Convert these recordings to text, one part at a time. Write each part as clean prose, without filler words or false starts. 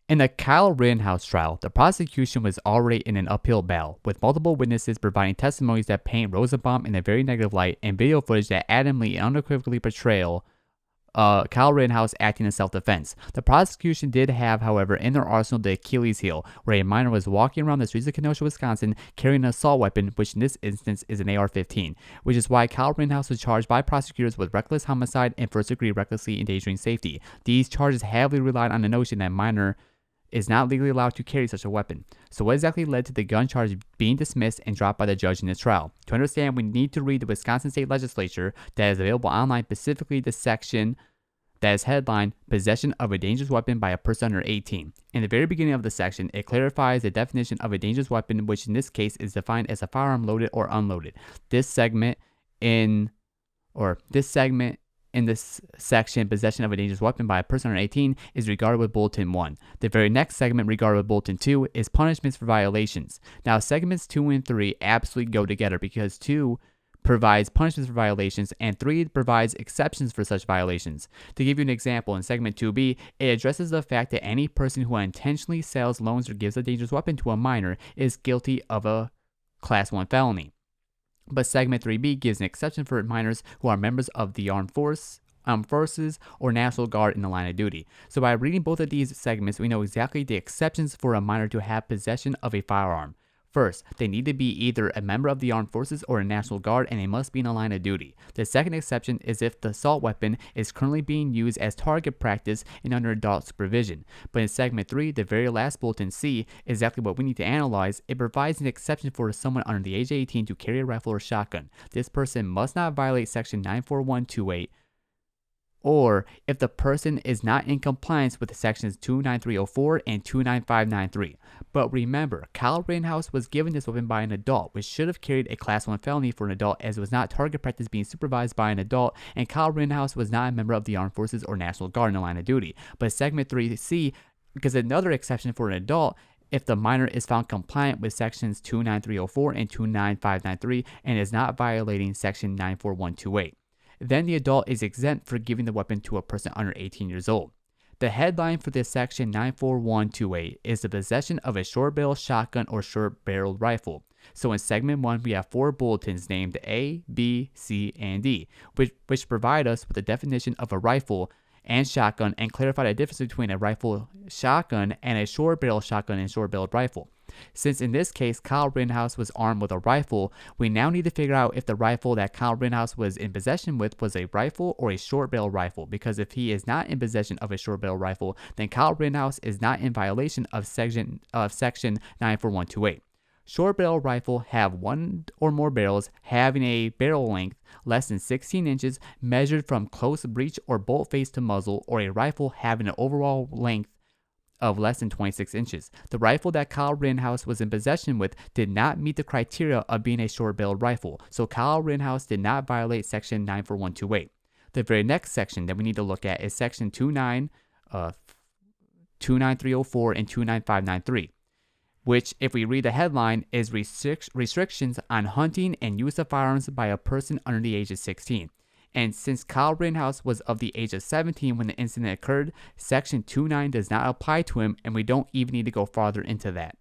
In the Kyle Rittenhouse trial, the prosecution was already in an uphill battle, with multiple witnesses providing testimonies that paint Rosenbaum in a very negative light and video footage that adamantly and unequivocally portray Kyle Rittenhouse acting in self-defense. The prosecution did have, however, in their arsenal the Achilles heel, where a minor was walking around the streets of Kenosha, Wisconsin, carrying an assault weapon, which in this instance is an AR-15, which is why Kyle Rittenhouse was charged by prosecutors with reckless homicide and first-degree recklessly endangering safety. These charges heavily relied on the notion that minor is not legally allowed to carry such a weapon. So what exactly led to the gun charge being dismissed and dropped by the judge in this trial? To understand, we need to read the Wisconsin State Legislature that is available online, specifically the section that is headlined Possession of a Dangerous Weapon by a Person Under 18. In the very beginning of the section, it clarifies the definition of a dangerous weapon, which in this case is defined as a firearm loaded or unloaded. This segment in this section, Possession of a Dangerous Weapon by a Person Under 18, is regarded with Bulletin 1. The very next segment, regarded with Bulletin 2, is Punishments for Violations. Now, segments 2 and 3 absolutely go together because 2 provides punishments for violations and 3 provides exceptions for such violations. To give you an example, in segment 2B, it addresses the fact that any person who intentionally sells, loans, or gives a dangerous weapon to a minor is guilty of a Class 1 felony. But segment 3B gives an exception for minors who are members of the armed forces or National Guard in the line of duty. So by reading both of these segments, we know exactly the exceptions for a minor to have possession of a firearm. First, they need to be either a member of the armed forces or a National Guard, and they must be in a line of duty. The second exception is if the assault weapon is currently being used as target practice and under adult supervision. But in segment 3, the very last bulletin C, exactly what we need to analyze, it provides an exception for someone under the age of 18 to carry a rifle or shotgun. This person must not violate section 94128, or if the person is not in compliance with sections 29304 and 29593. But remember, Kyle Rittenhouse was given this weapon by an adult, which should have carried a Class 1 felony for an adult, as it was not target practice being supervised by an adult, and Kyle Rittenhouse was not a member of the armed forces or National Guard in the line of duty. But segment 3C gives another exception for an adult if the minor is found compliant with sections 29304 and 29593 and is not violating section 94128. Then the adult is exempt for giving the weapon to a person under 18 years old. The headline for this section 94128 is the possession of a short-barreled shotgun or short-barreled rifle. So in segment 1, we have 4 bulletins named A, B, C, and D, which provide us with the definition of a rifle and shotgun and clarify the difference between a rifle shotgun and a short-barreled shotgun and short-barreled rifle. Since in this case Kyle Rittenhouse was armed with a rifle, we now need to figure out if the rifle that Kyle Rittenhouse was in possession with was a rifle or a short-barreled rifle, because if he is not in possession of a short-barreled rifle, then Kyle Rittenhouse is not in violation of section 94128. Short-barrel rifle have one or more barrels having a barrel length less than 16 inches measured from close breech or bolt face to muzzle, or a rifle having an overall length of less than 26 inches. The rifle that Kyle Rittenhouse was in possession with did not meet the criteria of being a short-barreled rifle, so Kyle Rittenhouse did not violate section 94128. The very next section that we need to look at is section 29304 and 29593. Which, if we read the headline, is restrictions on hunting and use of firearms by a person under the age of 16. And since Kyle Rittenhouse was of the age of 17 when the incident occurred, section 29 does not apply to him, and we don't even need to go farther into that,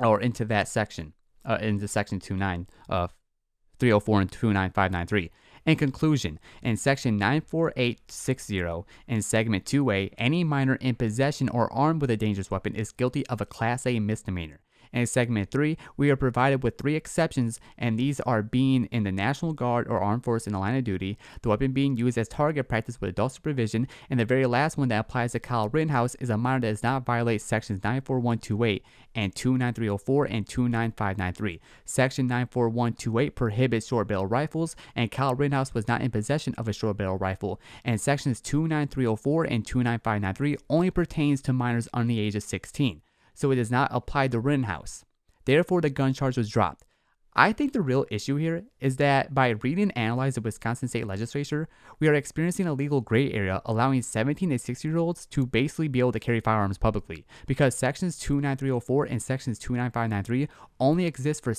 or into that section, into section 304 and 29593. In conclusion, in section 94860 in segment 2A, any minor in possession or armed with a dangerous weapon is guilty of a Class A misdemeanor. In segment 3, we are provided with 3 exceptions, and these are being in the National Guard or armed force in the line of duty, the weapon being used as target practice with adult supervision, and the very last one that applies to Kyle Rittenhouse is a minor that does not violate sections 94128 and 29304 and 29593. Section 94128 prohibits short-barrel rifles, and Kyle Rittenhouse was not in possession of a short-barrel rifle, and sections 29304 and 29593 only pertains to minors under the age of 16. So it does not apply to Rittenhouse. Therefore, the gun charge was dropped. I think the real issue here is that by reading and analyzing the Wisconsin State Legislature, we are experiencing a legal gray area allowing 17 and 16-year-olds to basically be able to carry firearms publicly, because sections 29304 and sections 29593 only exist for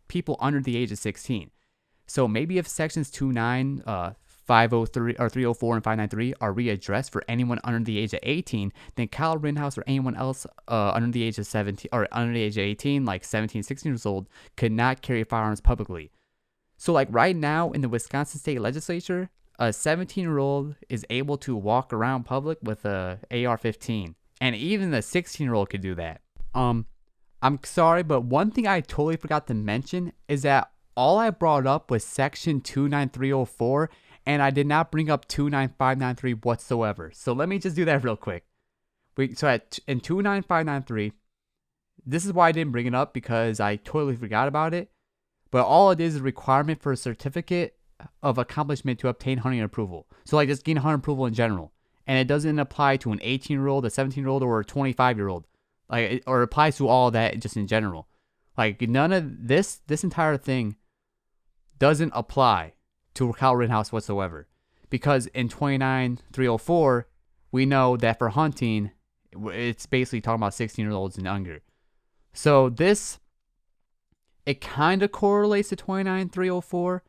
people under the age of 16. So maybe if sections 295 503 or 304 and 593 are readdressed for anyone under the age of 18, then Kyle Rittenhouse or anyone else under the age of 17 or under the age of 18, like 17, 16 years old, could not carry firearms publicly. So like right now in the Wisconsin state legislature, a 17-year-old is able to walk around public with a AR-15, and even a 16-year-old could do that. I'm sorry, but one thing I totally forgot to mention is that all I brought up was section 29304, and I did not bring up 29593 whatsoever. So let me just do that real quick. In 29593, this is why I didn't bring it up, because I totally forgot about it. But all it is a requirement for a certificate of accomplishment to obtain hunting approval. So like just getting hunting approval in general. And it doesn't apply to an 18-year-old, a 17-year-old, or a 25-year-old. Like, or it applies to all that just in general. Like none of this entire thing doesn't apply to Kyle Rittenhouse whatsoever. Because in 29304, we know that for hunting, it's basically talking about 16-year-olds and younger. So this, it kind of correlates to 29304,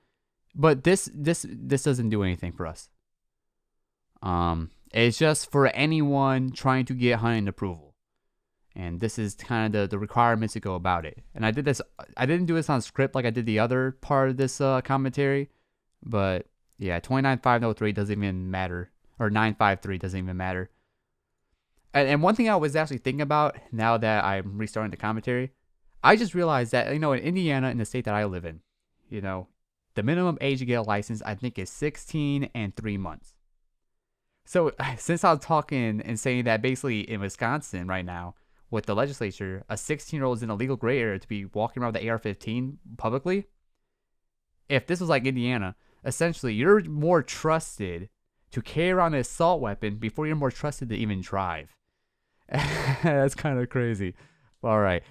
but this doesn't do anything for us. It's just for anyone trying to get hunting approval. And this is kind of the requirements to go about it. And I didn't do this on script like I did the other part of this commentary. But yeah, 29503 doesn't even matter. Or 953 doesn't even matter. And one thing I was actually thinking about now that I'm restarting the commentary, I just realized that, in Indiana, in the state that I live in, the minimum age to get a license, I think, is 16 and 3 months. So since I was talking and saying that basically in Wisconsin right now, with the legislature, a 16-year-old is in a legal gray area to be walking around with the AR-15 publicly. If this was like Indiana, essentially you're more trusted to carry around an assault weapon before you're more trusted to even drive. That's kind of crazy. All right.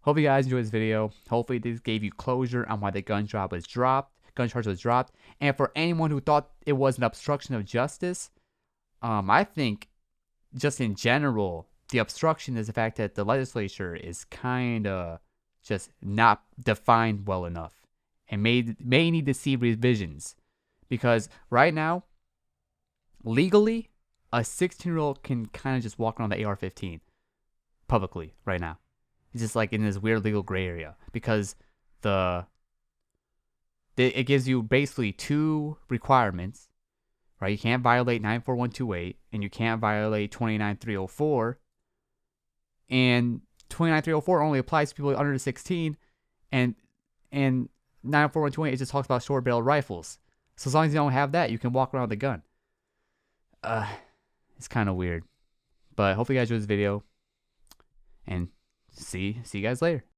Hope you guys enjoyed this video. Hopefully this gave you closure on why the gun charge was dropped. And for anyone who thought it was an obstruction of justice, I think just in general, the obstruction is the fact that the legislature is kind of just not defined well enough and may need to see revisions. Because right now, legally, a 16-year-old can kind of just walk around the AR-15 publicly right now. It's just like in this weird legal gray area because it gives you basically two requirements, right? You can't violate 94128 and you can't violate 29304. And 29304 only applies to people under 16, and 94128 it just talks about short barrel rifles. So as long as you don't have that, you can walk around with a gun. It's kind of weird. But hopefully you guys enjoyed this video, and see you guys later.